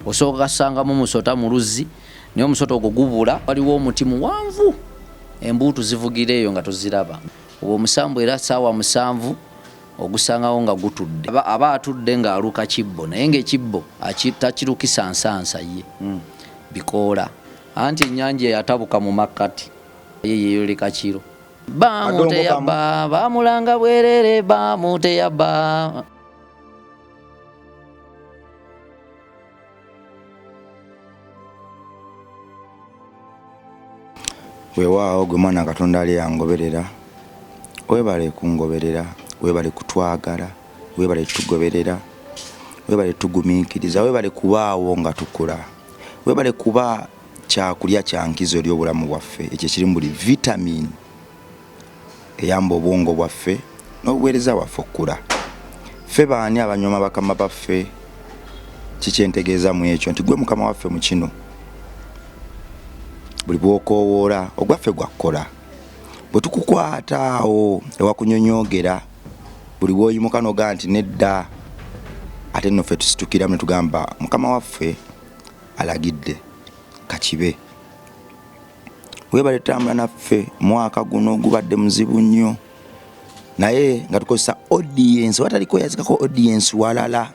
Osooka sanga mu musota mu luzzi naye omusota ogwo gubula waliwo omuti muwanvu embuutu zivugireeyo nga toziraba. Obwo omusambu era ssaawa 7 ogusangawo nga gutudde aba atudde ng'aluka kibbo naye ng'ekibbo takirukisa nsansa ye bikoola anti ennyanja yatabuka mu makkati ye yeeyoleka kiro baamuteyabba baamulanga bwerere baamuteyabba. Weewaawo gwe mwana Katonda ali yangoberera, weebale kungoberera, weebale kutwagala, weebale tugoberera, weebale tugumiikiriza, weebale kubaawo nga tukula, weebale kuba kyakulya kyankizo eri obulamu bwaffe. Ekyo kiri mu buli vitamini eyamba obwongo bwaffe n'obuweereza bwaffe okula. Ffe baani abanyooma bakama baffe? Kikyentegeeza mu ekyo nti gwe mukama waffe mu kino buli bw'okoowoola ogwaffe gwakkola. Bwe tukukwata awo ewakunyonyoogera buli bw'oyimuka noga nti nedda, ate nno ffe tusitukiramu ne tugamba mukama waffe alagidde kakibe. Weebale tambula naffe mwaka guno gubadde muzibu nnyo naye nga tukozesa audience wataliko yazikako audience walala,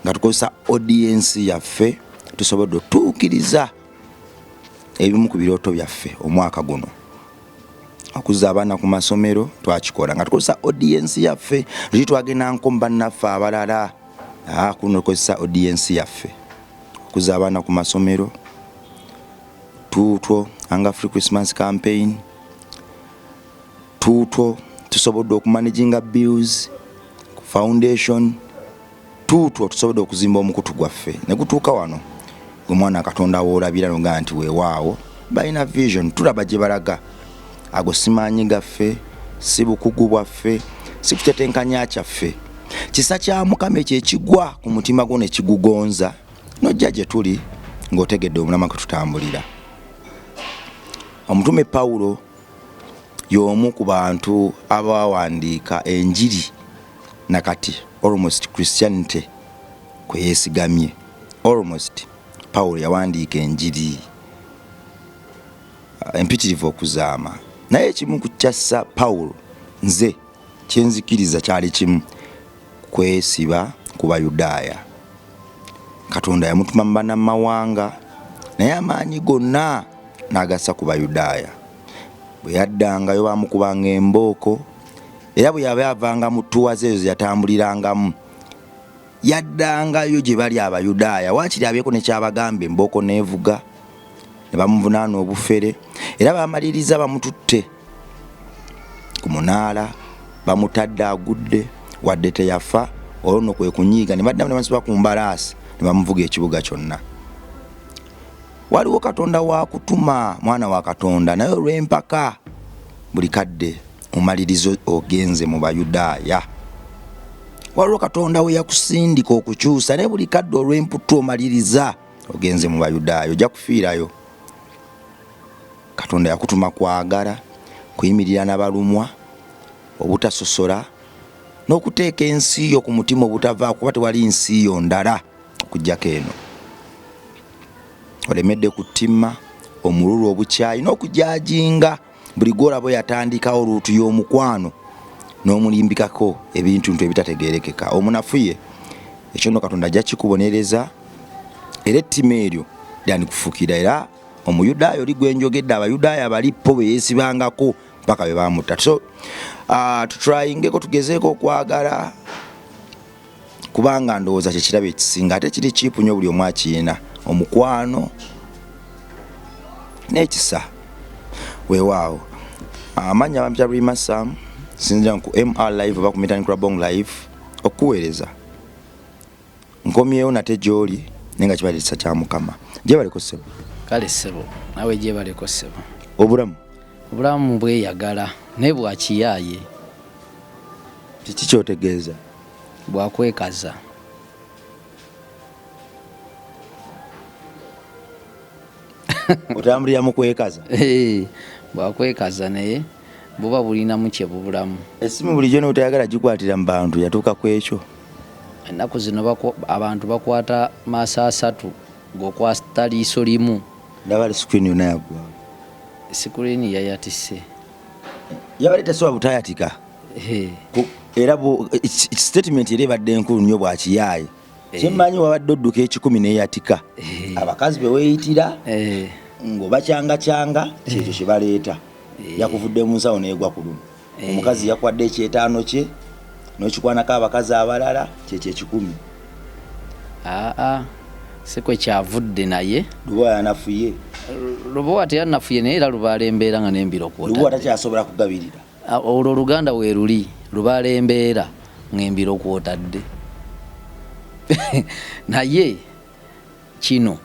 nga tukozesa audience yaffe tusobodde otuukiriza ebimu ku birooto byaffe omwaka guno. Okuzza abaana ku masomero twakikola nga tukozesa audience yaffe, luli twagenda nko bannaffe abalala kuno tukozesa audience yaffe. Okuzza abaana ku masomero tuutwo anga free Christmas campaign, tuutwo tusobodde okumanaginga bills ku foundation, tuutwo tusobodde okuzimba omukutu gwaffe ne gutuuka wano. Gwe mwana Katonda woolabira noga nti weewaawo balina vision, tulaba gye balaga. Ago simaanyi gaffe, si bukugu bwaffe, si kutetenkanya kyaffe. Kisa kya Mukama ekyo ekigwa ku mutima gwo ne kigugonza n'ojja gye tuli ng'otegedde omulama kwe tutambulira. Omutume Pawulo y'omu ku bantu abawandiika enjiri nakati almost Christianity kwe yeesigamye. Almost Pawulo yawandiika enjiri empitirivu okuzaama. Naye ekimu ku kyassa Pawulo nze kyenzikiriza kyali kimu, kwesiba ku Bayudaaya. Katonda yamutuma mu bannamawanga naye amaanyi gonna n'agassa ku Bayudaaya. Bwe yaddangayo baamukubanga embooko, era bwe yaba yavanga mu ttuwaze ezo yatambulirangamu yaddangayo gye bali Abayudaaya. Waakiri abyeko ne kyabagamba embooko neevuga ne bamuvunaana obufere, era baamaliriza bamututte ku munaala, bamutadde agudde wadde teyafa. Olwo nno kwe kunyiiga ne baddamu ne bamusiba ku mbalaasi ne bamuvuga ekibuga kyonna. Waliwo Katonda wa kutuma, mwana wa Katonda, naye olw'empaka buli kadde omalirizo ogenze mu Bayudaaya. Waliwo Katonda we yakusindika okukyusa naye buli kadde olw'emputu omaliriza ogenze mu Bayudaaya, ojja kufiirayo. Katonda yakutuma kwagala, kuyimirira n'abalumwa, obutasosola n'okuteeka ensi yo ku mutima obutavaako, kuba tewali nsi yo ndala okuggyako eno. Olemedde kutimma omululu obukyayi n'okujajinga buli gw'olaba yatandikawo oluutu y'omukwano n'omulimbikako ebintu ebitategeerekeka. Omunafuye ekyo nno Katonda ajja kikubonereza era ettima eryo lyandikufuukira. Era Omuyudaaya oli gwe njogedde, Abayudaaya balipo be yeesibangako mpaka be baamutta. So tutryingeko tugezeeko okwagala kubanga ndowooza kye kirabo ekisinga, ate kiri kiipu nnyo buli omu akiyina, omukwano n'ekisa. Weewaawo amannya bampita Rima Sam, sinzira ku MR Live oba ku Mitani Krabong Live okuweereza. Nkomyewo nate gy'oli naye nga kibalisa kya Mukama. Gyebaleko ssebo. Kale ssebo nawe gyebaleko ssebo. Obulamu bweyagala naye bwakiyaaye. Kiki kyotegeeza? Bwakwekaza. Otambulira mu kwekaza? Bwakwekaza naye buba bulinamu kye bubulamu. Essimu bulijjo n'otayagala gikwatira mu bantu, yatuuka ku ekyo. Ennaku zino abantu bakwata maaso 3 ng'okwata liiso limu. Ndaba screen yonna yagwa. Screen yayatise. Yabadde tasobola butayatika. Era statement era ebadde enkulu nnyo bwakiyaaye. Kyemmanyi wabadde odduka ekikumi neeyatika. Abakazi be weeyitira ng'oba kyanga kyekyo kye baleeta. Yakuvudde mu nsawo n'egwa ku luno. Omukazi yakwadde ekyetaano kye n'okikwanako abakazi abalala kyekyo ekikumi. Si kwe kyavudde naye. Lubowa yanafuye. Lubowa teyanafuye naye era Lubaale embeera nga n'embiro kwota. Lubowa takyasobola kugabirira. Olwo Oluganda we luli, Lubaale embeera ng'embiro kwotadde. Naye kino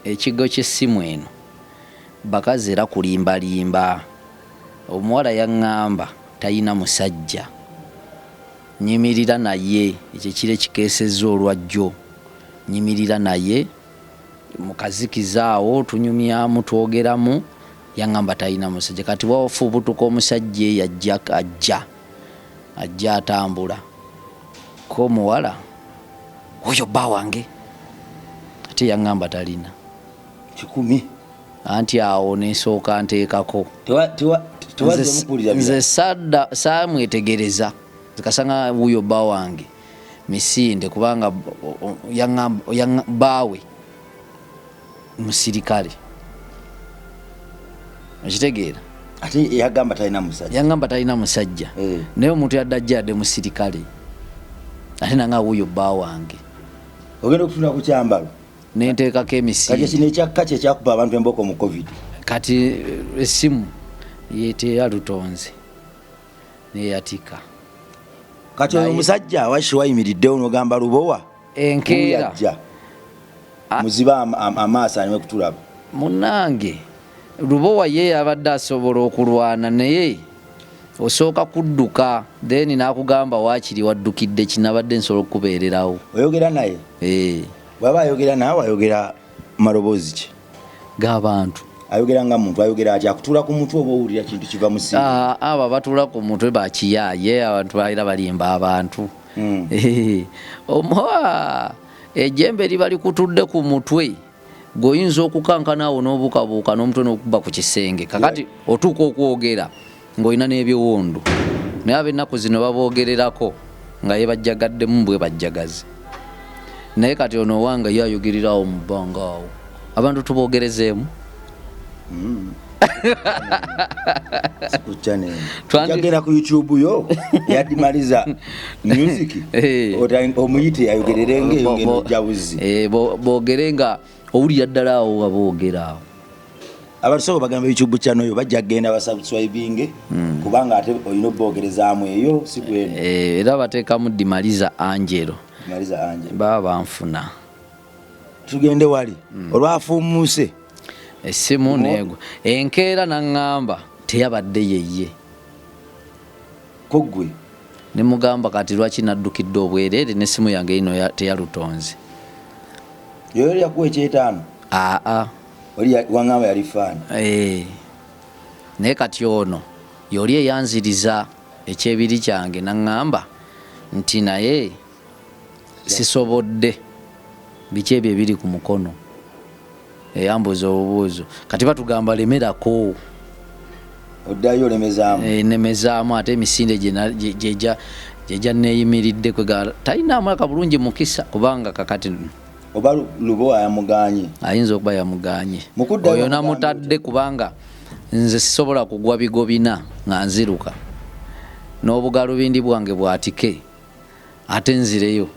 ekigo ky'essimu eno bakazi era kulimbalimba. Omuwala yaŋŋamba talina musajja. Nyimirira naye ekyo kire kikeesezza olwajjo. Nyimirira naye mukazikizaawo tunyumyamu twogeramu yaŋŋamba talina musajja. Kati wafubutuka omusajja ajja atambula ko omuwala oyo bba wange ate yaŋŋamba talina 10. Anti awo nesooka nteekako nze saamwetegereza zikasanga wuyo bba wange misinde kubanga baawe musirikale okitegeera ate yagamba talina musajja. Yaŋŋamba talina musajja naye omuntu yaddajjadde musirikale ate nanga wuyo bba wange ogenda okutunda ku kyambalo nenteekako emisinde. Kati kino ekyakka kye kyakuba abantu emboko mu COVID. Kati essimu yeteyalutonze neyatika. Kati oyo omusajja washi wayimiriddewo n'ogamba Lubowa enkeera muziba amaaso anywe kutulaba. Munnange Lubowa ye yabadde asobola okulwana naye osooka kudduka then n'akugamba waakiri waddukidde kinabadde nsobola okukubeererawo. Oyogera naye? Bw'aba ayogera naawe ayogera maloboozi ki? G'abantu. Ayogera nga muntu ayogera atya akutuula ku mutwe oba owulira kintu kiva mu siri? Abo abatuula ku mutwe bakiyaaye abantu baira balimba abantu. Omuwa ejjembe liba likutudde ku mutwe goyinza okukankana awo n'obukabuuka n'omutwe n'okuba ku kisenge. Kakati otuuka okwogera ng'olina n'ebyowondo naye ab'ennaku zino baboogererako nga ye bajjagaddemu bwe bajjagazi. Naye kati ono owange ye ayogererawo mu bbanga awo abantu tuboogerezeemu. Twagenda ku YouTube yo yadimaliza music omuyite ayogerere ng'engendo jabuzi boogere nga owulira ddala awo waboogera awo. Abasobola bagamba YouTube channel yo bajja genda basubscribing kubanga ate olina oboogerezaamu eyo si kwenu. Era bateekamu Dimaliza Angelo baba banfuna. Tugende wali olwafuumuse essimu neegwa enkeera naŋŋamba teyabadde yeye koggwe ne mugamba kati lwaki naddukidde obwereere n'essimu yange ino teyalutonze. Yoyo yakuwa ekyetaano? Oli waŋŋamba yali faani. Naye kati ono yoli eyanziriza ekyebiri kyange naŋŋamba nti naye sisobodde biki ebyo ebiri ku mukono. Eyambuza obubuuzo kati batugamba lemerako oddayo olemezaamu. Nemezaamu ate emisinde gyejja neeyimiridde kwegala talina amulaka bulungi mukisa kubanga kakati oba Lubowa yamuganye. Ayinza okuba yamuganye oyo namutadde kubanga nze sisobola kugwa bigo bina nga nziruka n'obugalubindi bwange bwatike ate nzireyo.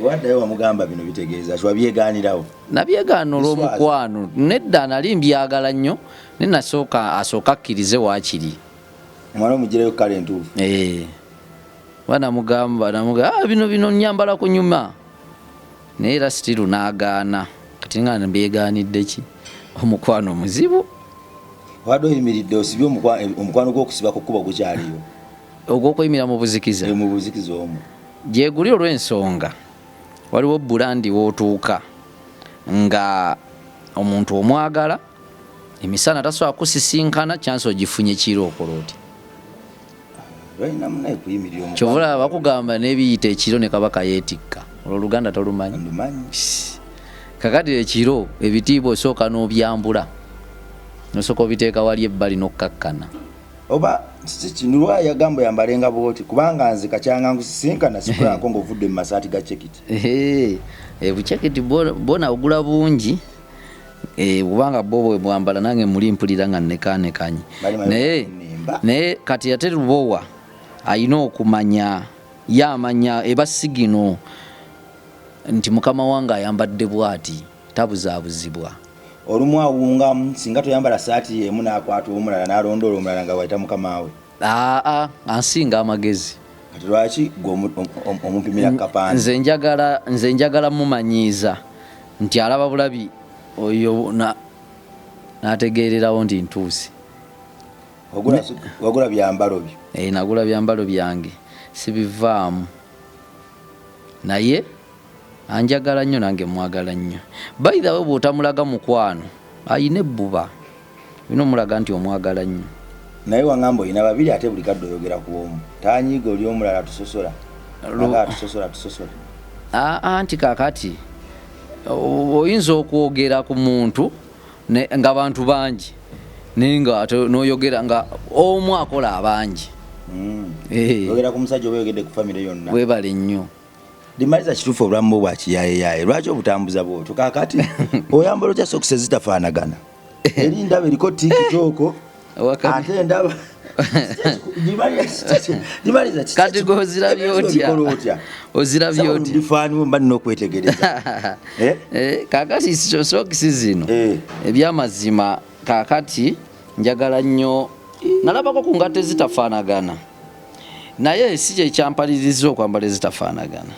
Waddayo wamugamba bino bitegeeza kiba byegaanirawo? Nabyegaana olw'omukwano nedda nali mbyagala nnyo ne nasooka akkirize waakiri omwana omugirayo kale entuufu. Namugamba bino nyambala ku nyuma naye era sitiru n'agaana. Kati nga mbyegaanidde ki? Omukwano muzibu. Wadde oyimiridde osibye omukwano gw'okusiba ku kkubo gukyaliyo ogw'okuyimira mu buzikiza. Mu buzikiza omwo gyeguli olw'ensonga waliwo bulandi wootuuka nga omuntu omwagala emisana tasobola kusisinkana chance ogifunye kiro okola oti. Kyovula bakugamba n'ebiyita ekiro ne kabaka yeetikka Oluganda tolumanyi. Ndumanyi. Kakati ekiro ebitiibwa osooka n'obyambula. Nosooka obiteeka wali ebbali n'okkakkana. Oba kinulwa yagamba yambalenga bwoti kubanga nze kakyanga nkusisinkana sikulako ng'ovudde mu masaati ga chekiti. Buchekiti bona ogula bungi. Bubanga bwe bwambala nange muli mpulira nga nnekaanekanye. Naye kati ate Lubowa ayina okumanya yamanya ebasigino nti mukama wange ayambadde bwati tabuzaabuzibwa. Olumu awungamu singa toyambala saati yemu n'akwata omulala n'alondoola omulala nga wayita mukama we. Ansinga amagezi. Kati lwaki omupimira kapande? Nze njagala mumanyiiza nti alaba bulabi oyo n'ategeererawo nti ntuusi. Wagula byambalo byo? Nagula byambalo byange sibivaamu. Naye anjagala nnyo nange mwagala nnyo. By the way bw'otamulaga mukwano ayina ebbuba. Bino mulaga nti omwagala nnyo. Naye wangamba oyina babiri ate buli kadde oyogera ku omu. Tanyiiga oli omulala tusosola. Tusosola. Anti kakati oyinza okwogera ku muntu nga bantu bangi naye nga n'oyogera nga omu akola abangi. Oyogera ku musajja oba oyogedde ku famire yonna. Weebale nnyo. Dimaliza kituufu obulamu bwa kiyayeyaye. Lwaki obutambuza bwotyo? Kakati oyambala otya sokisi zitafaanagana. Eri ndaba eriko tikitooko ate ndaba Dimaliza kati ozirabye otya? Ozirabye otya? Ndifaaniwo mba nina okwetegereza. Kakati sokisi zino ebyamazima kakati njagala nnyo. Nalabako ku ngatte zitafaanagana. Naye si kye kyampaliriza okwambala ezitafaanagana.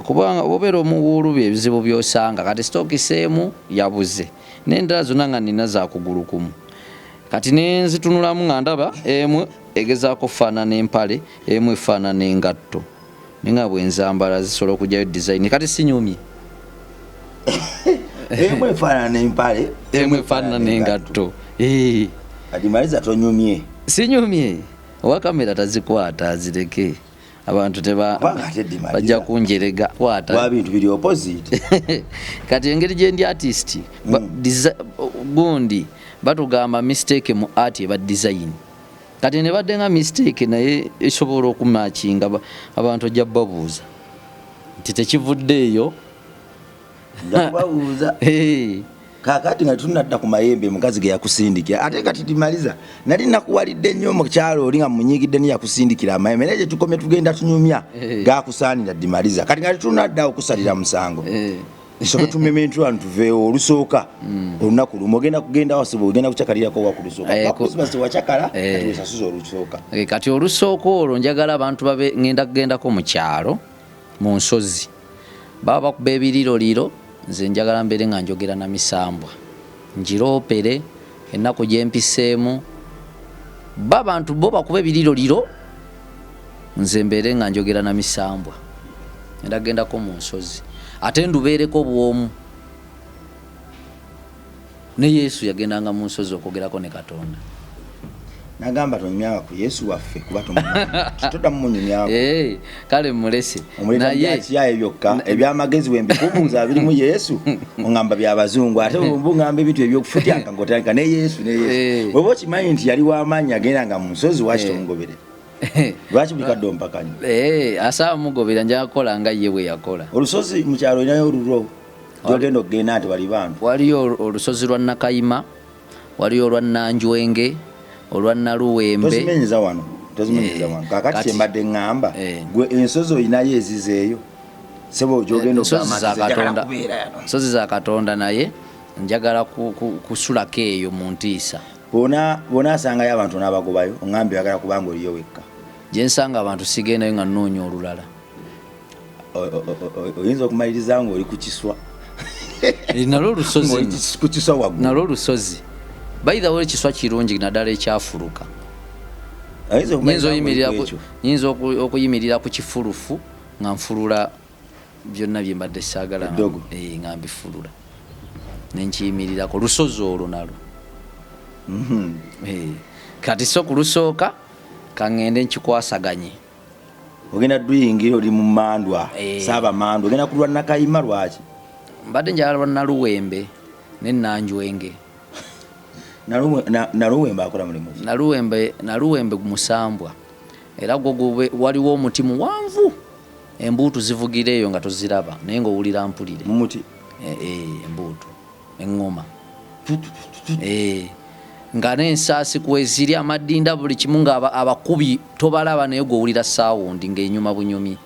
Kubanga obeera omuwuulu ebizibu by'osanga kati sitokiseemu yabuze n'endala zonna nga nina za kugulu kumu. Kati nenzitunulamu nga ndaba emu egezaako faanana empale emu efaanana engatto. Ninga bwe nzambala zisobola okujjayo design. Kati sinyumye. Emu efaanana empale emu efaanana engatto. Adimaliza tonyumye. Sinyumye. Owa kamera tazikwata azireke. Abantu bajja kunjerega kwata. Wa bintu biri opposite. Kati engeri gye ndi artist gundi batugamba mistake mu art eba design. Kati ne badde nga mistake naye esobola okumatchinga abantu ojja babuuza nti tekivuddeeyo. Ndababuuza. Kakati nga tunadda ku mayembe mukazi ge yakusindikira ate kati Dimaliza nali nakuwalidde nnyo mu kyalo oli nga munyigidde ni yakusindikira amayembe naye tukomye tugenda tunyumya gakusaanira Dimaliza kati nga tunadda okusalira musango. Soke tumementu antuveewo olusooka olunaku lumu ogenda kugenda wasibo ogenda kucakalirako wakulusooka bakusibase wacakala kati wesasuza olusooka. Kati olusooka olwo njagala abantu babe ngenda kugendako mu kyalo mu nsozi baba bakuba ebiriroliro. Nze njagala mbeere nga njogera na misambwa ngiroopere ennaku gye mpiseemu bantu bo bakuba ebiriroliro nze mbeere nga njogera na misambwa ngenda kugendako mu nsozi ate ndubeereko bwomu. Ne Yesu yagendanga mu nsozi okwogerako ne Katonda. Nagamba tonyumyanga ku Yesu waffe kuba toddamu munyumyako. Kale mulese naye kiyaye byokka ebyamagezi wembikubuuza birimu Yesu ongamba by'abazungu ate ngamba ebintu ebyokufutyanga ng'otandika ne Yesu. Bw'oba okimanyi nti yali w'amaanyi agendanga mu nsozi waki tomugobere? Lwaki buli kadde ompakanya? Asaba mugobera njaga kukola nga ye bwe yakola. Olusozi mu kyalo olinayo olulwo gy'ogenda okugenda nti bali bantu? Waliyo olusozi lwa Nakayima, waliyo olwa Nanjwenge, olwa Naluwembe. Tozimenyeza wano. Kakati kyembadde ngamba gwe ensozi olinayo ezizeeyo sebo gy'ogenda okugamba nsozi za Katonda naye njagala kusulako eyo mu ntiisa. Bona asangayo abantu n'abagobayo ongambe oyagala kubanga oliyo wekka. Gye nsanga abantu sigendayo nga nnoonya olulala. Oyinza okumaliriza ng'oli ku kiswa. Nalwo olusozi. Ku kiswa waggulu. Nalwo olusozi. By the way ekiswa kirungi naddala ekyafuluka. Nyinza okuyimirira ku kifulufu nga nfulula byonna bye mbadde saagala nga mbifulula nenkiyimirirako lusozi olwo nalwo. Kati so ku lusooka kaŋŋende nkikwasaganye ogenda duyingira oli mu mandwa saba mandwa ogenda kulwa Nakayima lwaki mbadde njala Naluwembe ne Nanjwenge. Naluwembe akola mulimu Naluwembe Musambwa era gwo waliwo omuti muwanvu embuutu zivugireeyo nga toziraba naye ng'owulira mpulire mumuti embuutu eŋŋoma nga n'ensaasi kweziri amadinda buli kimu nga abakubi tobalaba naye gw'owulira saawundi ng'enyuma bunyumi.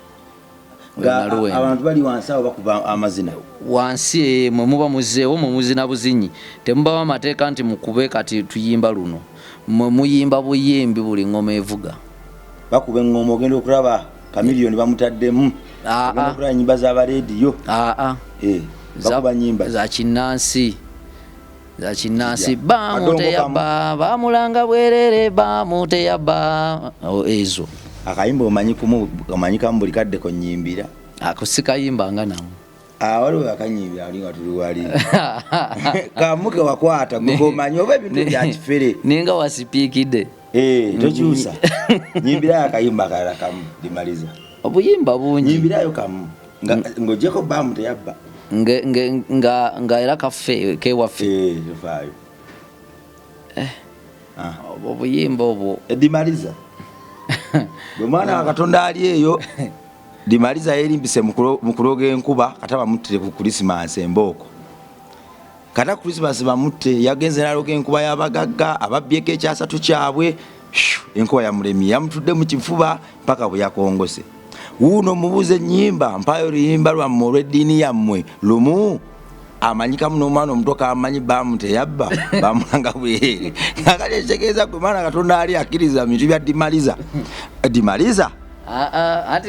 Abantu bali wansi awo bakuba amazina wansi mwe muba muzeewo mwe muzina buzinyi temubawo amateeka nti mukube kati tuyimba luno mwe muyimba buyimbi buli ngoma evuga bakuba engoma ogenda okulaba Kamiliyoni bamutaddemu ogenda okulaba nyimba z'abarediyo bakuba nyimba za kinnansi bamuteyabba bamulanga bwerere bamuteyabba ezo akayimba omanyikamu buli kadde ko nyimbira ako sikayimbanga namu waliwo akanyimbira ali nga tuli wali kamuke wakwata gomanyi oba ebintu bya kifere ninga wasipiikidde tokyusa nyimbirayo akayimba akalala kamu limaliza obuyimba bungi nyimbirayo kamu ng'ogyeko bamuteyabba nga era kaffe kewaffe faayo obuyimba obwo edimaliza bwe mwana wa Katonda ali eyo dimaliza yerimbise mu kuloga enkuba kata bamuttire ku Christmas embooko kata Christmas bamutte yagenze naloga enkuba y'abagagga ababbyeko ekyasatu kyabwe enkuba yamulemi yamutudde mu kifuba mpaka bwe yakongose wuuno mubuze ennyimba mpayo luyimba lwammwe olw'eddiini yammwe lumu amanyikamu n'omwana omuto kamanyi bamuteyabba bamulanga bweere nakali ekitegeeza gwe mwana Katonda ali akkiriza mu bintu bya dimaliza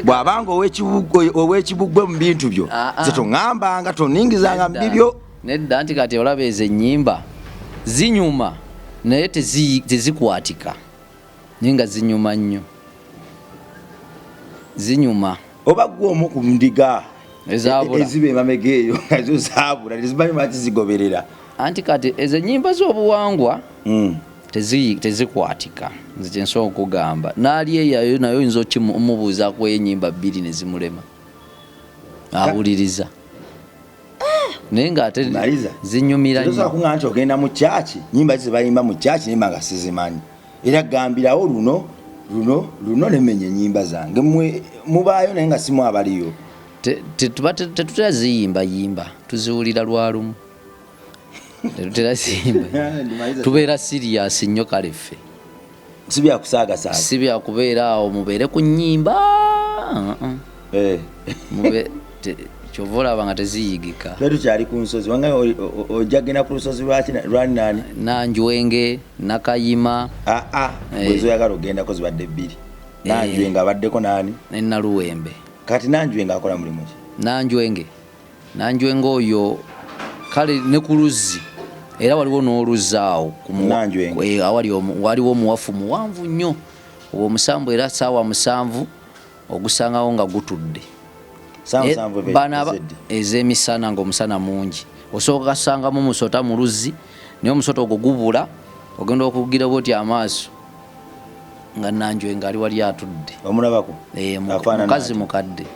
bw'abanga ow'ekibugwe mu bintu byo ze toŋŋambanga toningizanga mu bibyo nedda nti kati olaba ezo ennyimba zinyuma naye tezikwatika naye nga zinyuma nnyo zinyuma oba gwe omu ku ndiga ezabula ezibe emamega eyo nazo zaabula tezimanyi lwaki zigoberera anti kati ezo ennyimba z'obuwangwa tezikwatika nze kyensobola okugamba naali eyayo nayo oyinza okimubuuzaku ennyimba bbiri ne zimulema awuliriza naye ng'ate zinyumira nnyo tosobola kuŋŋamba nti ogenda mu kyaki nnyimba zibayimba mu kyaki nnyimba nga sizimanyi era gambirawo luno nemenya ennyimba zange mubaayo naye nga simu abaliyo tetutera ziyimbayimba tuziwulira lwalumu tetutera ziyimba tubeera sirias nnyo kale ffe si byakubeera awo mubeere ku nnyimba kyova olaba nga teziyigika tukyali ku nsozi wanga ojja genda ku lusozi lwani nani Nanjwenge Nakayima bwezoyagala ogendako zibadde bbiri Nanjwenge abaddeko nani ne Naluwembe kati Nanjwenge akola mulimu ki Nanjwenge oyo kale ne ku luzzi era waliwo n'oluzzi awo waliwo omuwafu muwanvu nnyo obwo omusambu era saawa 7 ogusangawo nga gutudde ez'emisana ng'omusana mungi osooka kasangamu omusota mu luzzi naye omusota ogwo gubula ogenda okugira bwoti amaaso nga Nanjwenge ali wali atudde omulabako mukazi mukadde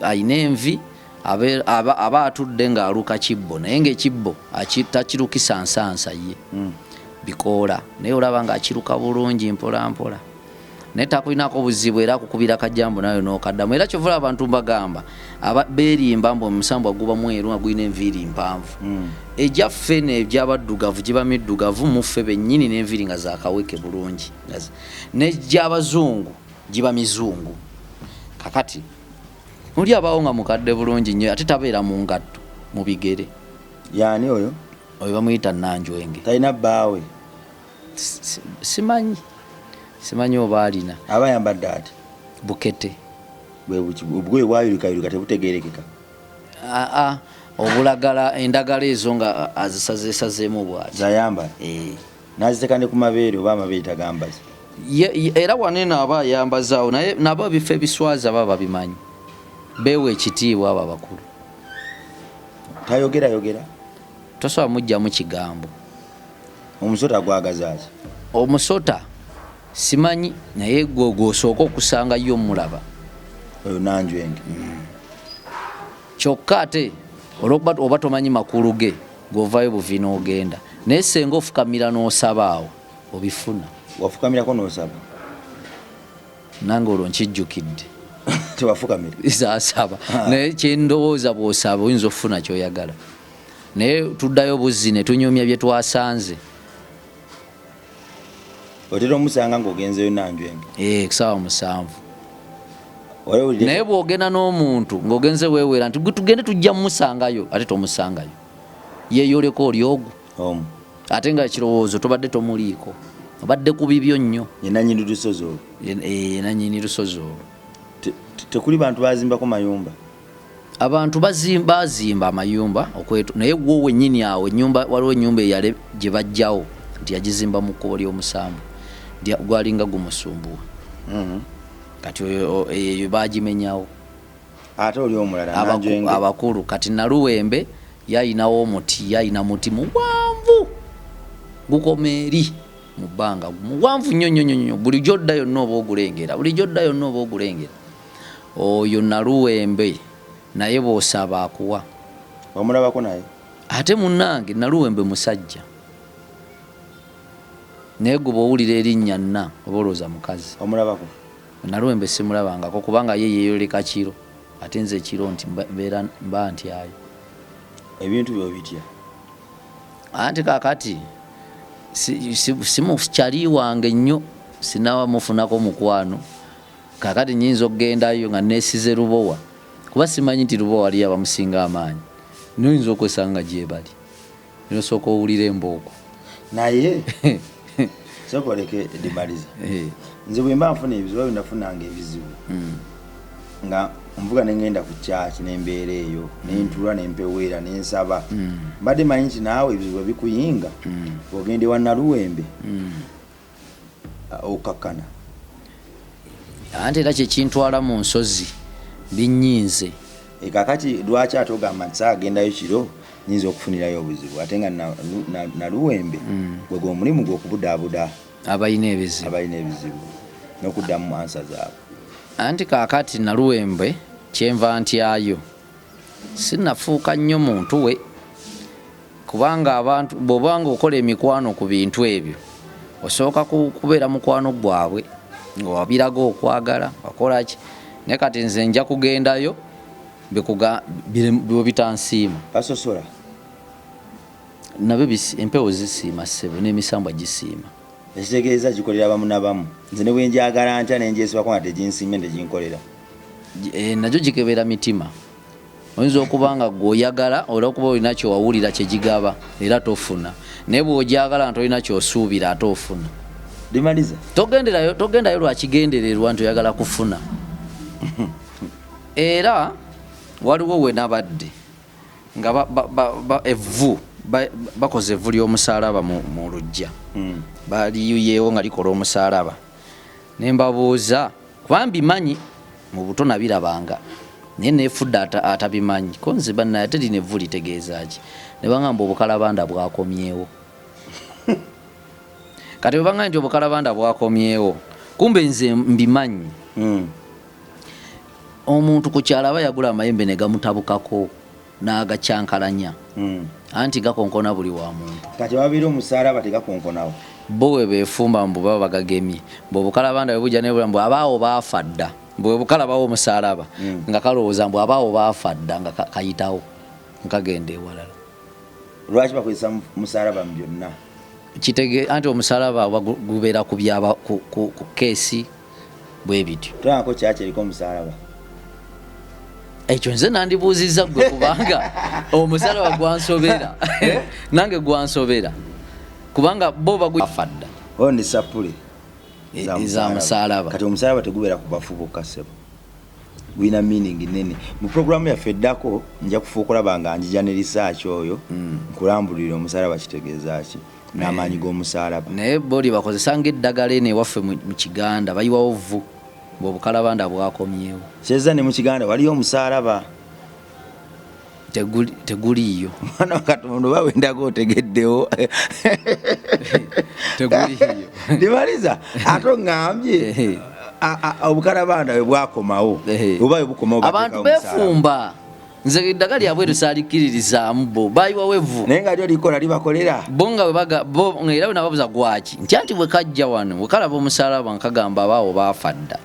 ayina envi aba atudde ng'aluka kibbo naye ng'ekibbo takirukisa nsansa ye bikoola naye olaba ng'akiruka bulungi mpolampola naye takulinako buzibu era akukubira kajambo nayo n'okaddamu era kyovula abantu mbagamba beerimba mbu omusambu aguba mweru nga gulina enviiri mpanvu egyaffe n'egyabaddugavu giba middugavu muffe bennyini n'enviiri nga zakaweke bulungi n'egyabazungu giba mizungu kakati oli abaawo nga mukadde bulungi nnyo ate tabeera mu ngatto mu bigere yaani oyo bamuyita Nanjwenge talina bbaawe simanyi oba alina aba yambadde ati bukete obugoye bwayulukayuluka tebutegerekeka obulagala endagala ezo nga azisazeesazeemu bwati zayambala naziteka ne ku mabeere oba amabeere tagambaza era wanene aba ayambazaawo naye nabo ebifo ebiswaza baba babimanyi beewa ekitiibwa abo abakulu tayogerayogera tosobola mujjamu kigambo omusota gwagazaaki omusota simanyi naye gwosooka okusanga yo mulaba oyo Nanjwenge. Kyokka ate olwokuba oba tomanyi makulu ge gwovayo buvi n'ogenda naye senga ofukamira n'osaba awo obifuna. Wafukamirako n'osaba? Nange olwo nkijjukidde. Tewafukamira? Asaba naye kyendowooza bw'osaba oyinza okufuna ky'oyagala naye tuddayo buzzi ne tunyumya bye twasanze. Otera omusanga ng'ogenzeyo Nanjwenge? Kusaawa 7. naye bw'ogenda n'omuntu ng'ogenze weewera nti tugende tujja mumusangayo ate tomusangayo yeeyoleko oli ogwo ate nga kirowoozo tobadde tomuliiko obadde ku bibyo nnyo. Ye nannyini lusozi olwo? Nannyini lusozi olwo. Tekuli bantu bazimbako mayumba? Abantu bazimba amayumba naye gwo wennyini awo ennyumba waliwo ennyumba eyale gye bajjawo nti yagizimba mu kkubo ly'omusambu gwalinga gumusumbuwa. Kati eyo bagimenyawo. Ate oli omulala Nanjwenge abakulu kati Naluwembe yayinawo omuti yayina muti muwanvu gukoma eri mu bbanga muwanvu nnyo buli gyodda yonna oba ogulengera oyo Naluwembe naye bw'osaba akuwa. Wamulabako naye? Ate munnange Naluwembe musajja naye gwe bw'owulira erinnya nna oba olowooza mukazi. Omulabako? Naluwembe simulabangako kubanga ye yeeyoleka kiro ate nze kiro nti mba ntyayo. Ebintu byo bitya? Anti kakati simukyali wange nnyo sinawamufunako mukwano kakati nyinza okugendayo nga neesize Lubowa kuba simanyi nti Lubowa waliyo abamusinga amaanyi noyinza okwesanga gye bali nosooka owulira embooko naye sokoleke dimaliza. Nze bwe mba nfuna ebizibu oba nafunanga ebizibu nga nvuga nengenda ku kyaki nembeera eyo nentula nempeweera nensaba mbadde manyi nti naawe ebizibu ebikuyinga ogende wa Naluwembe okakkana. Anti era kyekintwala mu nsozi binyinze. Kakati lwaki ate ogamba nti saagendayo kiro nyinza okufunirayo obuzibu ate nga Naluwembe gwe omulimu gw'okubudaabuda abalina ebizibu n'okuddamu ansa zaabwe. Anti kakati Naluwembe kyenva ntyayo sinafuuka nnyo muntu we kubanga abantu bw'obanga okola emikwano ku bintu ebyo osooka kubeera mukwano gwabwe ng'owabirago okwagala wakolaki naye kati nze nja kugendayo bwe bitansiima basosola nabyo empewo zisiima ssebo n'emisambwa gisiima. Ekitegeeza gikolera bamu na bamu. Nze ne bwe njagala ntya ne ngyesibako nga teginsiimye teginkolera. Nagyo gikebera mitima. Oyinza okuba nga gw'oyagala olw'okuba olina kyowawulira kyegigaba era tofuna naye bw'ogyagala nti olina kyosuubira ate ofuna. Dimaliza togendayo lwakigendererwa nti oyagala kufuna. Era waliwo we nabadde nga evvu bakoze evvu ly'omusaalaba mu lujja baliyuyeewo nga likola omusaalaba ne mbabuuza kuba mbimanyi mu buto nabirabanga naye neefudde atabimanyi ko nze bannaye ate lino evvu litegeeza ki ne bagamba obukalabanda bwakomyewo. Kati bwe bagamba nti obukalabanda bwakomyewo kumbe nze mbimanyi. Omuntu ku kyalo aba yagula amayembe ne gamutabukako n'agacyankalanya anti gakonkona buli wa muntu. Kati babeera omusaalaba tegakonkonawo bo we beefumba mbu baba bagagemye mbu obukalabanda bwe bujja nebula mbu abaawo baafa dda mbu bwe bukalabawo omusaalaba nga kalowooza mbu abaawo baafa dda nga kayitawo nkagenda ewalala. Lwaki bakozesa musaalaba mu byonna? Anti omusaalaba gubeera ku keesi bwe bityo. Tolabako kyaki eriko omusaalaba? Ekyo nze nandibuuzizza gwe kubanga omusaalaba gwansobera nange gwansobera kubanga bo bagwafadda oni sapule za musaalaba. Kati omusaalaba tegubeera ku bafu bokka ssebo, gwina meaning nene. Mu programu yaffe eddako nja kufuukulaba nga njija ne research oyo nkulambulira omusaalaba kitegeeza ki n'amaanyi g'omusaalaba. Naye boli bakozesanga eddagala eno ewaffe mu Kiganda bayiwawo vvu bw'obukalabanda bwakomyewo. Kyeza ne mu Kiganda waliyo omusaalaba. teguliyo mwana Katonda bawendako otegeddewo teguliyo ndimaliza ate ngambye obukalabanda bwe bwakomawo oba bwe bukomawo abantu befumba nze eddagala lyabwe tusaalikiririzaamu bo bayiwawo evvu naye nga lyo likola libakolera bo nga era bwe nababuza gwaki nti bwe kajja wano bwe kalaba omusalaba nkagamba abaawo baafa dda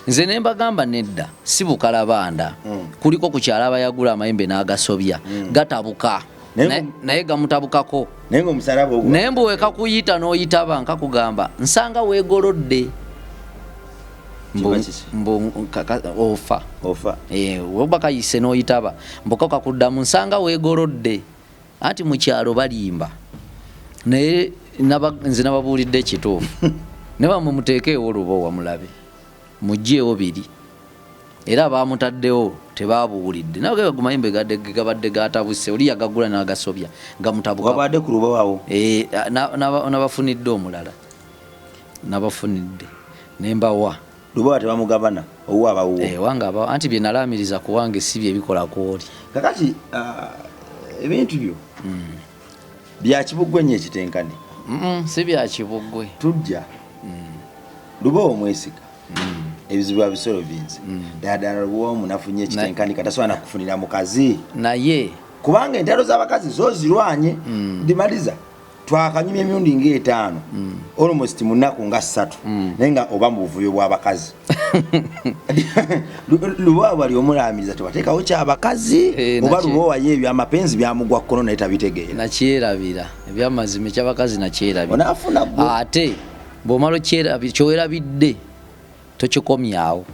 nze ne mbagamba nedda si bukalabanda kuliko ku kyala abayagula amayembe n'agasobya gatabuka naye gamutabukako naye ng'omusalaba ogwo naye mbu wekakuyita n'oyitaba nkakugamba nsanga weegolodde ofa woba kayise n'oyitaba mbuka kakuddamu nsanga weegolodde anti mu kyalo balimba naye nze nababuulidde ekituufu ne bamwe muteekeewo olubowa mulabe mugyeewo biri era bamutaddewo tebabuulidde nawe gumayimbe gabadde gatabuse oli yagagula n'agasobya gamutabuka wabadde ku lubowawo nabafunidde omulala nabafunidde nembawa lubowa tebamugabana owuwa abawuwo wange abawa anti bye nalaamiriza ku wange si bye bikola ku oli kakati ebintu byo bya kibuggwe nnyo ekitenkane si bya kibuggwe tujja lubowa omwesiga ebizibu abisolo binze ddala lubowa omunafunye ekitenkane katasobola nakufunira mukazi naye kubanga entalo z'abakazi zo zirwanye ndimaliza twakanyumya emirundi nga 5 almost mu nnaku nga 3 naye nga oba mu buvuyo bw'abakazi lubowa bwali omulaamiriza tebateekawo kyabakazi oba lubowa ye ebyo amapenzi byamugwa kkono naye tabitegeera nakyerabira ebyamazima ekyabakazi nakyerabira onaafuna gwe ate bw'omala kyowerabidde tokikomyawo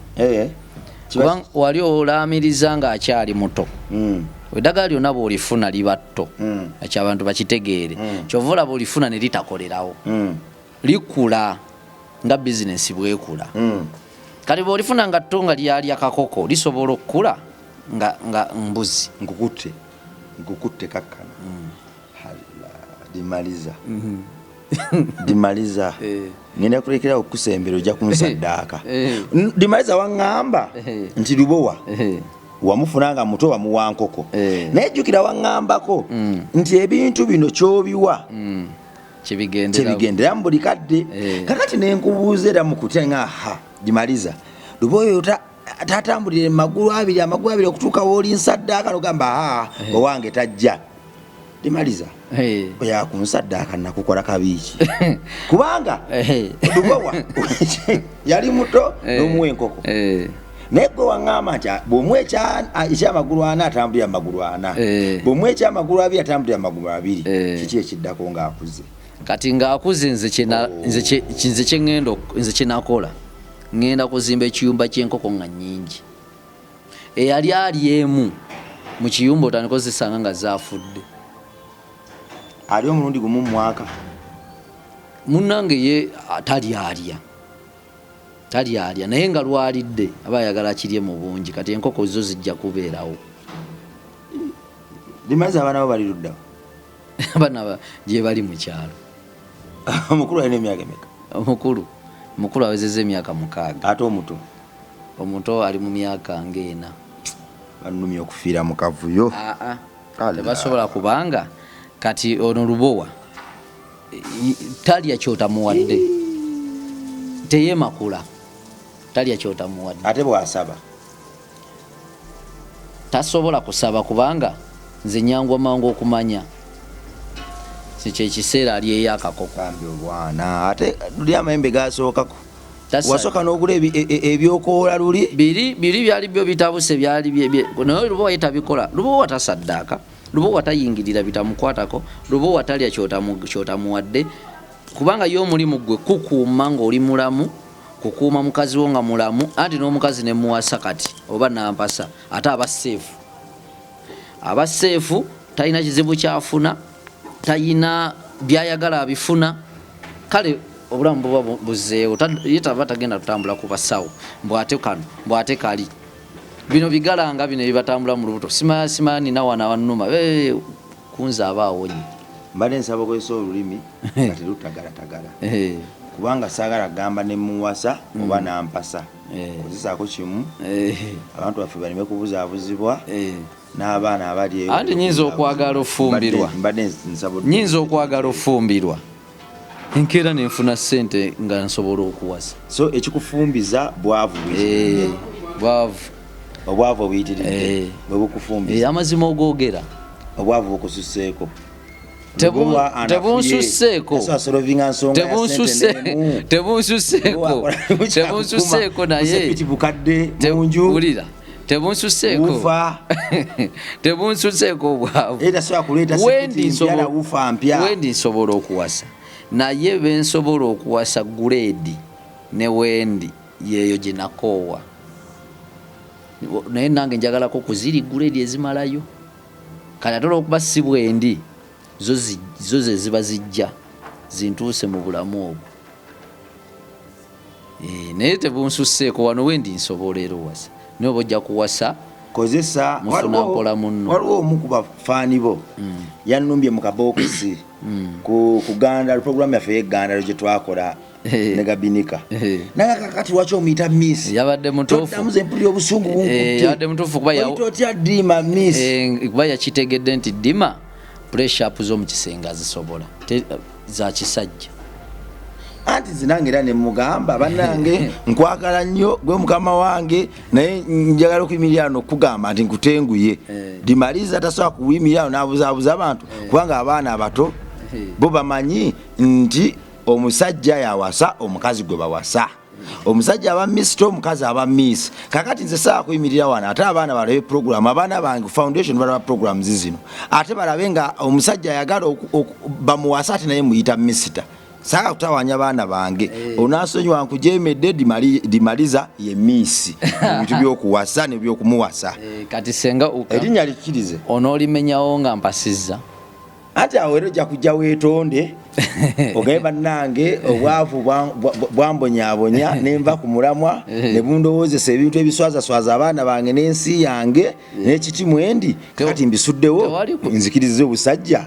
kubanga wali olaamiriza ng'akyali muto eddagala lyonna bw'olifuna liba tto ekyo abantu bakitegeere kyova olaba olifuna ne litakolerawo likula nga bizinesi bwekula kati bw'olifuna nga tto nga lyalya kakoko lisobola okukula nga mbuzi nkukutte kakkana dimaliza ngenda kulekerawo okusembera ojja kunsaddaaka dimaliza waŋŋamba nti lubowa wamufunanga muto wamuwa nkoko naye jjukira waŋŋambako nti ebintu bino kyobiwa kyebigenderamu buli kadde kakati nenkubuuza era mukutenga dimaliza lubowa oyo tatambulire amagulu abiri okutuuka wooli nsaddaaka nogamba owange tajja dimaliza oyakunsaddaaka nakukola kabiiki kubanga lubowa yali muto n'omuwa enkoko naye gwe waŋŋamba nti bw'omuwa ekyamagulu 4 atambulira amagulu 4 bw'omuwa ekyamagulu 2 atambulira amagulu 2 kiki ekiddako ng'akuze kati ng'akuze nze kyenakola ŋŋenda kuzimba ekiyumba ky'enkoko nga nnyingi eyali alyemu mu kiyumba otandika ozisanga nga zaafudde ali omulundi gumu mu mwaka munnange ye talyalya naye nga lwalidde aba ayagala akirye mu bungi kati enkoko zo zijja kubeerawo limaliza abaana bo bali luddawo abaana gye bali mu kyalo omukulu alina emyaka emeka omukulu awezezza emyaka 6 ate omuto ali mu myaka nga 4 bannumya okufiira mu kavuyo tebasobola kubanga kati ono lubowa talya kyotamuwadde teyemakula talya kyotamuwadde ate bwasaba tasobola kusaba kubanga nze nyangwa mangu okumanya kyekiseera alyeyo akakoko obwana ate luli amayembe gasookako wasooka n'ogula ebyokoola luli biri byali byo bitabuse byali naye lubowa yetabikola lubowa tasaddaaka lubowa tayingirira bitamukwatako lubowa talya kyotamuwadde kubanga yo omulimu gwe kukuuma ng'oli mulamu kukuuma mukazi wo nga mulamu anti n'omukazi ne muwasa kati oba nampasa ate aba seefu talina kizibu kyafuna talina byayagala abifuna kale obulamu buba buzeewo ye taba tagenda tutambula ku basawo mbwate kano mbwate kali bino bigalanga bino ebibatambula mu lubuto simanya nina wana wannuma kunza abaawonye mbadde nsaba okozesa olulimi nga terutagalatagala kubanga saagala gamba ne muwasa oba nampasa ozisaako kimu abantu baffe baleme kubuzaabuzibwa n'abaana abali eyo. Anti nyinza okwagala ofumbirwa, nyinza okwagala ofumbirwa enkeera nenfuna ssente nga nsobola okuwasa. So ekikufumbiza bwavu obwavu obuyitiridde bwe bukufumbiza. Amazima ogoogera obwavu bukususseeko tebunsusseeko naye wulira tebunsusseeko obwavu. Wendi nsobola okuwasa naye bensobola okuwasa grade ne wendi yeeyo gye nakoowa, naye nange njagalako kuziri grade ezimalayo kati ate olwokuba si bwendi zo ze ziba zijja zintuuse mu bulamu obwo. Naye tebunsusseeko wano wendi nsobola era owasa naye oba ojja kuwasa kozesa. mufuna mpola munno. Waliwo omu ku bafaani bo yannumbye mu kabokisi ku Gandalo, programu yaffe y'eggandalo gye twakola ne Gabinika. Naye kakati lwaki omuyita Miss? Yabadde mutuufu. Totamuze mpulira obusungu bunkutte. Yabadde mutuufu otya Dima Miss? Kuba yakitegedde nti Dima pressure z'omu kisenge azisobola za kisajja. Anti zinange era ne mugamba bannange nkwagala nnyo gwe mukama wange naye njagala okuyimirira n'okugamba nti nkutenguye. Dimaliza tasobola kuyimirira n'abuzaabuza abantu kubanga abaana abato bo bamanyi nti omusajja yawasa omukazi gwe bawasa. Omusajja aba Miss to omukazi aba Miss. Kakati nze saa kuyimirira wana ate abaana balabe program, abaana bange foundation balaba programs zino ate balabe nga omusajja ayagala bamuwasa ate naye muyita Mister. Saka kutawanya baana bange onasonyiwa nkujemedde Dimaliza ye Miss ebintu by'okuwasa ne by'okumuwasa. Kati senga erinnya likirize onoolimenyawo nga mpasizza ate awo era ojja kujja weetonde ogaye bannange obwavu bwambonyaabonya nenva ku mulamwa ne bundowoozesa ebintu ebiswazaswaza abaana bange n'ensi yange n'ekitimu endi kati mbisuddewo nzikirize obusajja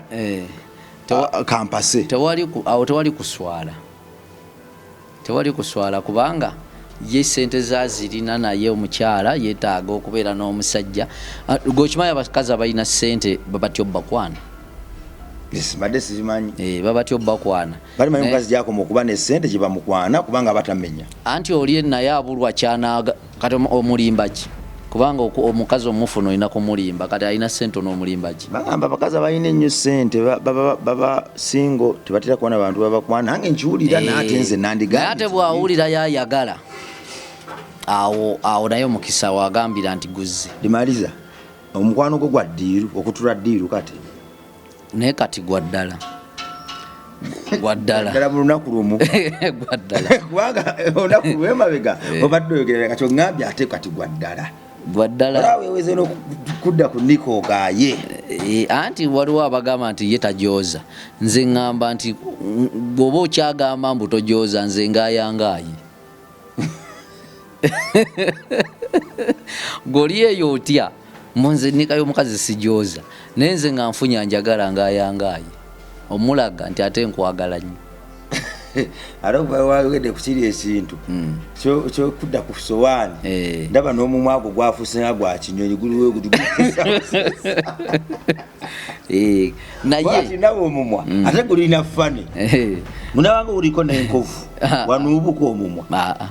kampase. Tewali kuswala kubanga ye sente zazirina naye omukyala yeetaaga okubeera n'omusajja. Gwokimanyi abakazi abalina sente babatyo bakwana. Badde simanyi. Babatyo bakwana. Balimanyi omukazi gyakoma okuba ne sente gye bamukwana kubanga batamenya. Anti oli naye abulwa kyanaaga kati omulimba ki? Kubanga omukazi omufuna olina kumulimba kati alina sente n'omulimba ki? Bagamba abakazi abalina ennyo sente baba singo tebatera kubona bantu babakwana. Nange nkiwulira naate nze nandigambye. Naye ate bw'awulira yayagala awo naye omukisa wagambira nti guzzi. Dimaliza omukwano gwo gwa ddiiru okutula ddiiru kati. Naye kati gwa ddala ddala mu lunaku lumu gwa ddala kubanga olunaku lw'emabega obadde oyogera kati oŋŋambye ate kati gwa ddala weeweze n'okudda ku Niko Gaye. Anti waliwo abagamba nti ye tajooza, nze ŋŋamba nti bw'oba okyagamba mbu tojooza nze ngaayangaayi. Goli eyo otya munze nikayo omukazi sijooza naye nze nga nfunya njagala ngaayangaayi omulaga nti ate nkwagala nnyo. Ate wawedde kukiri ekintu kyokudda ku sowaani ndaba n'omumwa gwo gwafuuse nga gwa kinyonyi guliwo naye nawe omumwa ate gulina fani munabanga guliko n'enkovu wanuubuka omumwa.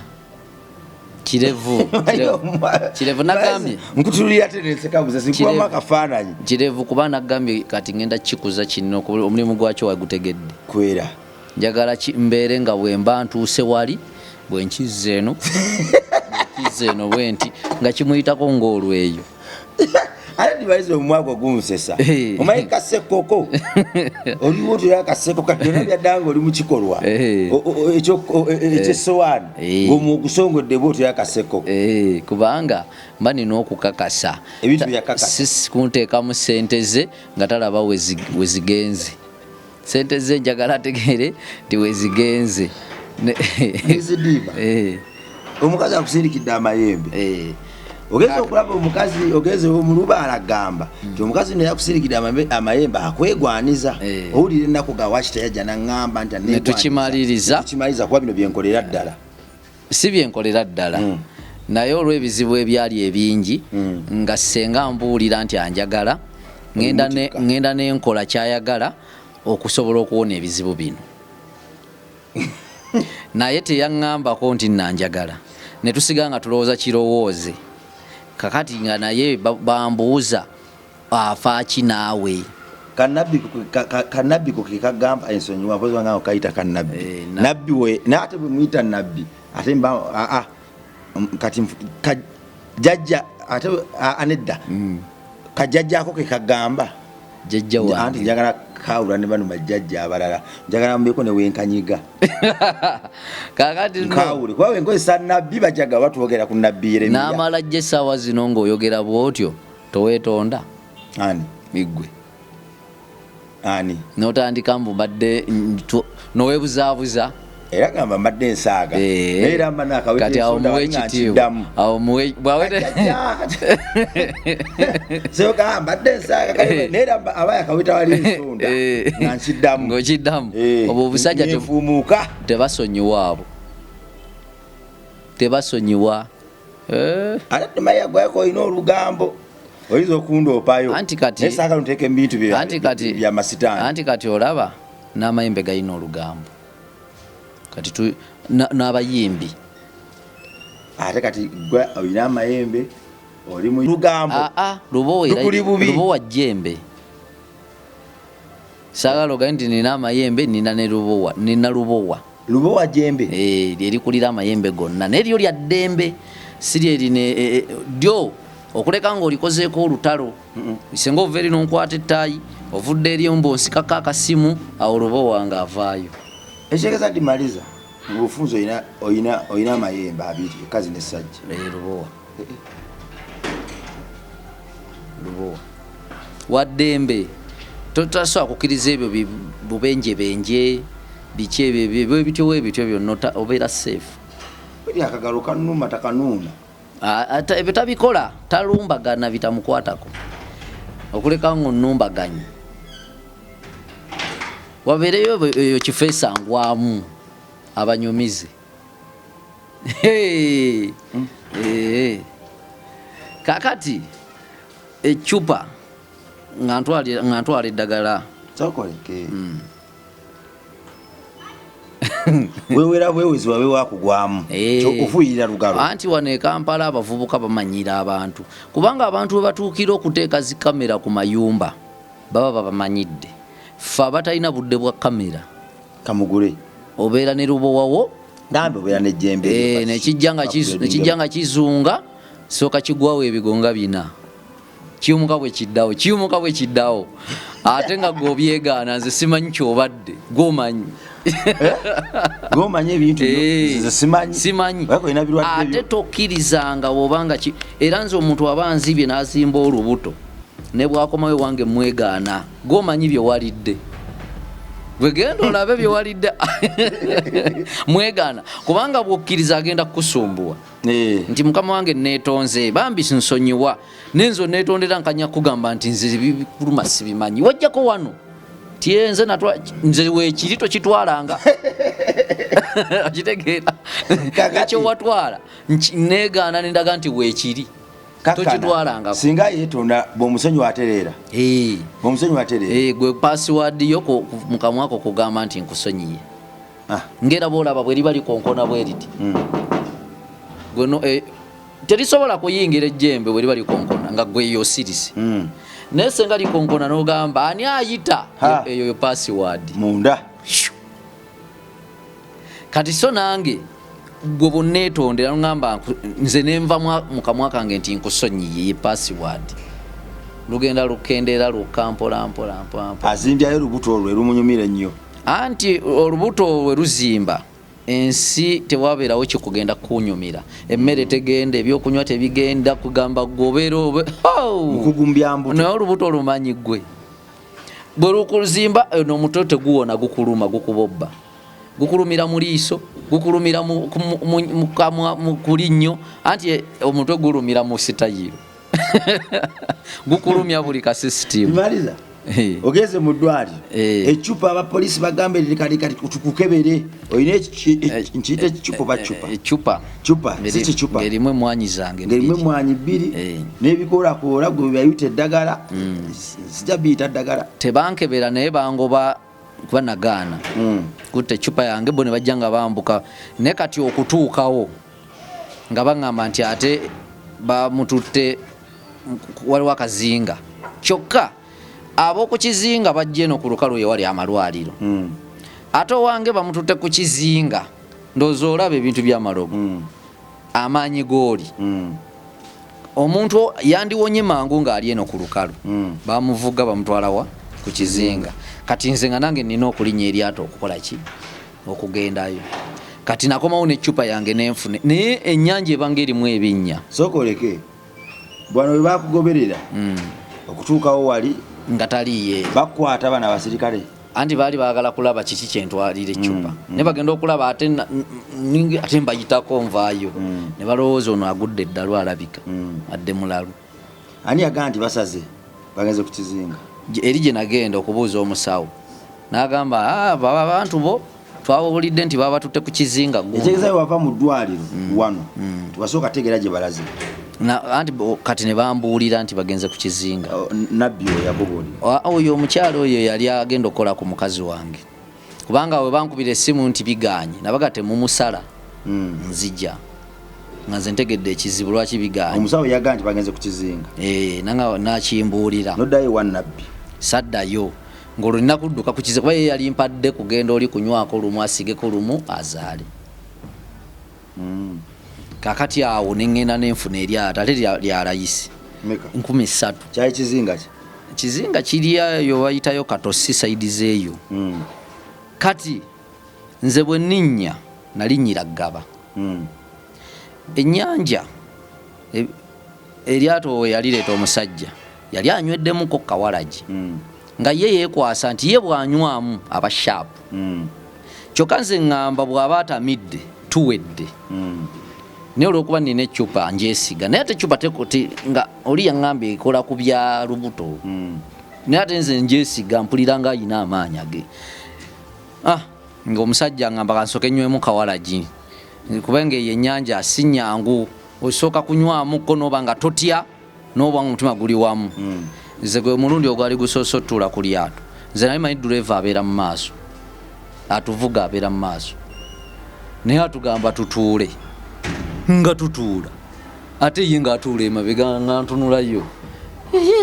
Kirevu nagambye nkutulira tenesekabuza sikuwamu akafaananyi Kirevu kuba nagambye kati ngenda kikuza kino omulimu gwakyo wagutegedde kwera njagala mbeere nga bwemba ntuuse wali bwenkiza eno bwenti nga kimuyitako ng'olweyo. ate Dimaliza omumwago gumusesa omanyi kasekoko oliwo otera kaseko katyona byaddanga oli mu kikolwa ekyesowaani ng'omukusongodde bwe otera kaseko kubanga mba nina okukakasa ebintu byakakasa kunteekamu sente ze nga talaba we zigenze. Sente ze njagala ategeere ti we zigenze. Zidiba omukazi akusindikidde amayembe ogeze okulaba omukazi ogeze omulubaala agamba nti omukazi naye akusirikidde amayembe akwegwaniza owulira ennaku gawaki teyajja naŋŋamba nti netukimaliriza kuba bino byenkolera ddala si byenkolera ddala naye olw'ebizibu ebyali ebingi nga senga mbuulira nti anjagala ngenda n'enkola kyayagala okusobola okuwona ebizibu bino naye teyaŋŋambako nti nanjagala ne tusiga nga tulowooza kirowooze kakati nga naye bambuuza afaaki naawe kanabbi ko kekagamba ensonyi wapozi wanga okayita kanabbi nabbi we naate bwe muyita nabbi ate kati kajjajja ate anedda kajjajjako kekagamba jjajja wange anti njagala kawula ne bano bajjajja abalala njagala mbeeko ne wenkanyiga kakati kawule kuba wenkozesa nabbi bajaga batwogera ku nabbi Yeremiya n'amala jje essaawa zino ng'oyogera bw'otyo toweetonda ani miggwe ani n'otandika mbu mbadde noweebuzaabuza era gamba mbadde nsaaga era mba kati awo muwe ekitiibwa awo muwe bwawete so ka mbadde nsaaga era aba yakawita wali nsonda nga nkiddamu ng'okiddamu obwo obusajja tefuumuuka tebasonyiwa abo tebasonyiwa ate temaya gweko olina olugambo oyinza okundoopayo anti kati nesaaka luteeka ebintu bya masitaani anti kati olaba n'amayembe galina olugambo kati n'abayimbi ate kati gwe olina amayembe oli mu lugambo lubowa jjembe saagala ogaye nti nina amayembe nina ne lubowa nina lubowa jjembe lyerikulira amayembe gonna neryo lya ddembe si lyerine ddyo okuleka ng'olikozeeko olutalo senga ova eri nonkwata ettaayi ovudde eri mbonsikako akasimu awo lubowa nga avaayo ekitegeeza nti maliza mubufunzo oyina amayembe abiri ekazi nesajja lubowa waddembe totasobola kukkiriza ebyo bubenjebenje biki ebyo bityo webityo byonna obeera safe biri akagalo kanuma takanuuna ebyo tabikola talumbagana bitamukwatako okuleka ngo nnumbaganye wabeereyo eyo kifo esangwamu abanyumize kakati ecupa nga ntwala eddagala sokoleke wewera bwewezi wabe wakugwamu okufuyirira lugalo anti wano e Kampala abavubuka bamanyira abantu kubanga abantu bwe batuukira okuteeka zi kamera ku mayumba baba babamanyidde ffe abatalina budde bwa kamera kamugule obeera ne lubowawo nambe obeera nejjembe nekijja nga kizunga sooka kigwawo ebigonga bina kiyumuka bwe kiddawo ate nga gw'obyegaana nze simanyi kyobadde gw'omanyi ebintu simanyi ate tokkirizanga bw'obanga era nze omuntu aba nzibye n'azimba olubuto ne bwakomayo wange mwegaana gw'omanyi bye walidde bwe genda olabe bye walidde mwegaana kubanga bw'okkiriza agenda kukusumbuwa nti mukama wange neetonze bambi nsonyiwa nenzo neetondera nkanya kugamba nti nze bikuluma sibimanyi wajjako wano tienze nze weekiri tokitwalanga okitegeera ekyo watwala neegaana nendaga nti weekiri tokitwalanga singa yeetonda bw'omusonyi watereera gwe password yo mukamwako kugamba nti nkusonyiye ngera boolaba bwe liba likonkona bwe riti terisobola kuyingira ejjembe bwe liba likonkona nga gwe yosirise naye senga likonkona n'ogamba ani ayita eyo yo password munda kati so nange gwe bonneetondera ngamba nze nenva mukamwa kange nti nkusonyiye password lugenda lukendera lukampolampola azimbyayo olubuto olwo erumunyumira ennyo anti olubuto olwo luzimba ensi tewabeerawo kikugenda kunyumira emmere tegenda ebyokunywa tebigenda kugamba gobeera naye olubuto olumanyi gwe bwe lukuzimba n'omutwe teguwona gukuluma gukubobba gukulumira mu liiso gukulumira ku linnyo anti omutwe gulumira mu sitayiro gukulumya buli kasisitimu ogeze mu ddwaliro ecupa abapoliisi bagambe lirikali tukukebere oyina nkiyita ekicupa bacupa si kicupa ng'erimu emwanyi zange ng'erimu emwanyi 2 n'ebikoolakoola gwe bayita eddagala sijja biyita ddagala tebankebera naye bangoba kuba nagaana kutta ecupa yange bo ne bajja nga bambuka naye kati okutuukawo nga baŋŋamba nti ate bamututte waliwo akazinga kyokka ab'oku kizinga bajja eno ku lukalu ewali amalwaliro ate owange bamututte ku kizinga ndowooza olaba ebintu by'amalogo amaanyi gooli omuntu yandiwonye mangu ng'ali eno ku lukalu bamuvuga bamutwalawa ku kizinga kati nze nga nange nina okulinnya eryato okukola ki okugendayo kati nakomawo n'eccupa yange nenfune naye ennyanja ebanga erimu ebinnya sokoleke bwano bwe bakugoberera okutuukawo wali nga taliye bakwata bana abasirikale anti baali baagala kulaba kiki kyentwalira eccupa naye bagenda okulaba ate mbayitako nvaayo ne balowooza ono agudde eddalu alabika adde mulalu ani yagaa nti basaze bagenze ku kizinga eri gye nagenda okubuuza omusawo n'agamba abantu bo twawulidde nti baba batutte ku kizinga ekyegezayo wava mu ddwaliro wano tubasooka tegeera gye balaze anti kati ne bambuulira nti bagenze ku kizinga nabbi oyo yakubuulira oyo omukyalo oyo yali agenda okukola ku mukazi wange kubanga we bankubira essimu nti biganye nabaga temumusala nzija nga nze ntegedde ekizibu lwaki biganye omusawo yagaa nti bagenze ku kizinga nanga nakimbuulira noddayo wa nabbi saddayo ng'olina kudduka ku kizibu kuba ye yali mpadde kugenda oli kunywako lumu asigeko lumu azaale kakati awo neŋŋenda nenfuna eryato ate lya layisi 13,000 kyali kizinga ki kizinga kiriyo bayitayo katosi saidi zeeyo kati nze bwe nninnya nalinnyira ggaba ennyanja eryato we yalireeta omusajja yali anyweddemuko kawalagi nga ye yeekwasa nti ye bw'anywamu aba shaapu kyokka nze ŋŋamba bw'aba atamidde tuwedde naye olw'okuba nina eccupa njeesiga naye ate eccupa nga oli yaŋŋamba ekola ku bya lubuto naye ate nze njeesiga mpulira nga ayina amaanyi age ng'omusajja aŋŋamba kansooke nywemu kawalagi kubanga eyo ennyanja si nnyangu osooka kunywamukko n'oba nga totya n'oba omutima guli wamu nze gwe mulundi ogwali gusoose otuula ku lyato nze nali manyi duleeva abeera mu maaso atuvuga abeera mu maaso naye atugamba tutuule nga tutuula ate ye ng'atuula emabega nga ntunulayo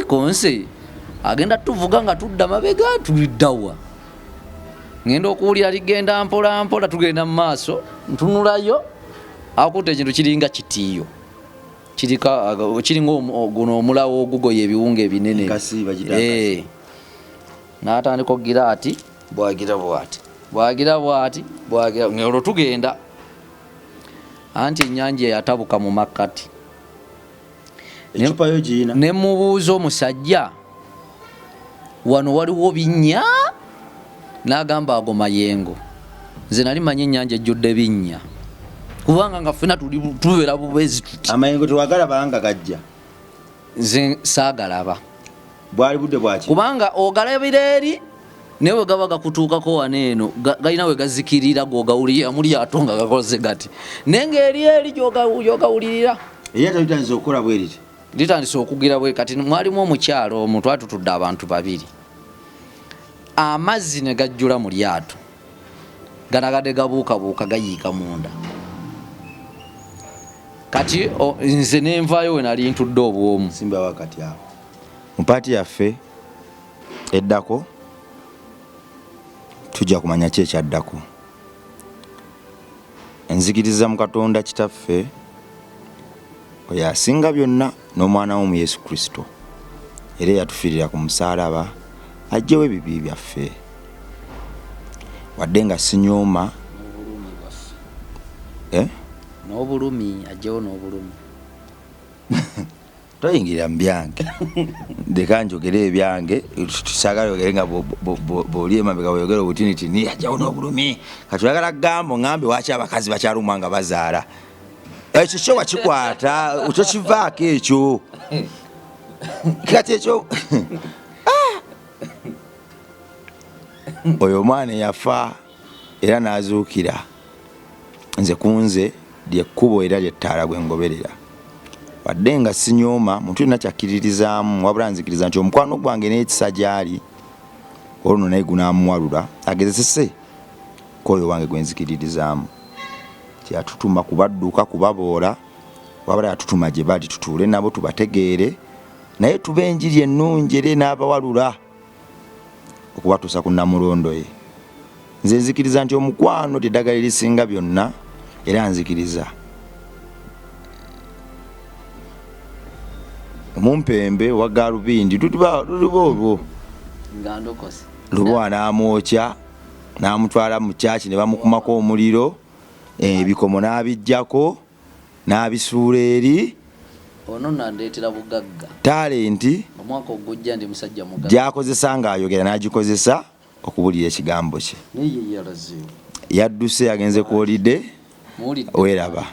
konse agenda tuvuga nga tudda mabega tuliddawa ngenda okuwulira ligenda mpola mpola tugenda mu maaso ntunulayo akutta ekintu kiringa kitiiyo kiringa guno omulawo ogugoya ebiwunga ebinene n'atandika okugira ati bwagira bwati olwo tugenda anti ennyanja yatabuka mu makkati ne mubuuza omusajja wano waliwo binnya n'agamba ago mayengo nze nali manyi ennyanja ejjudde binnya kubanga nga ffena tubeera bubezi tuti amayengo tewagalabanga gajja nze saagalaba bwali budde bwaki kubanga ogalabira eri naye gaba gakutuukako wano eno galina we gazikirira gwogawulirira mu lyato nga gakoze gati naye ng'eri gyogawulirira eryato litandise okukola bwe riti litandise okugira bwe kati mwalimu omukyalo omu twatutudde abantu babiri amazzi ne gajjula mu lyato ganagadde gabuukabuuka gayiika munda kati nze nenvaayo we nali ntudde obwomu simba wakati awo mu paati yaffe eddako tujja kumanya ki ekyaddako enzikiriza mu Katonda kitaffe oyo asinga byonna n'omwana wo mu Yesu Kristo era yatufiirira ku musaalaba ajjewo ebibi byaffe wadde nga sinyooma n'obulumi ajjewo n'obulumi toyingirira mu byange ndeka njogere ebyange tusaagala yogere nga bw'oli emabega bweyogera obutinitini ajjawo n'obulumi katuyagala kugamba oŋambe waki abakazi bakyalumwa nga bazaala ekyo kyo wakikwata ekyo kivaako ekyo kati ekyo oyo omwana yafa era n'azuukira nze kunze lyekkubo era lyettaala gwe ngoberera wadde nga sinyooma muntu yonna kyakkiririzaamu wabula nzikiriza nti omukwano gwange n'ekisa gy'ali olwo naye gunaamuwalula agezesese k'oyo wange gwe nzikiririzaamu kyatutuma kubadduka kubaboola wabula yatutuma gye bali tutuule nabo tubategeere naye tuba enjiri ennungi era n'abawalula okubatuusa ku Namulondo ye. Nze nzikiriza nti omukwano lyeddagala erisinga byonna era nzikiriza omumpembe wa Galubindi tuliba olwo lubo anamwokya n'amutwala mu kyaki ne bamukumako omuliro ebikomo n'abijjako n'abisuula eri ono nandeetera bugagga talenti omwaka ogujja ndi musajja mugagga gyakozesa ng'ayogera n'agikozesa okubulira ekigambo kye naye yalaziyo yadduse agenze ku olide weraba.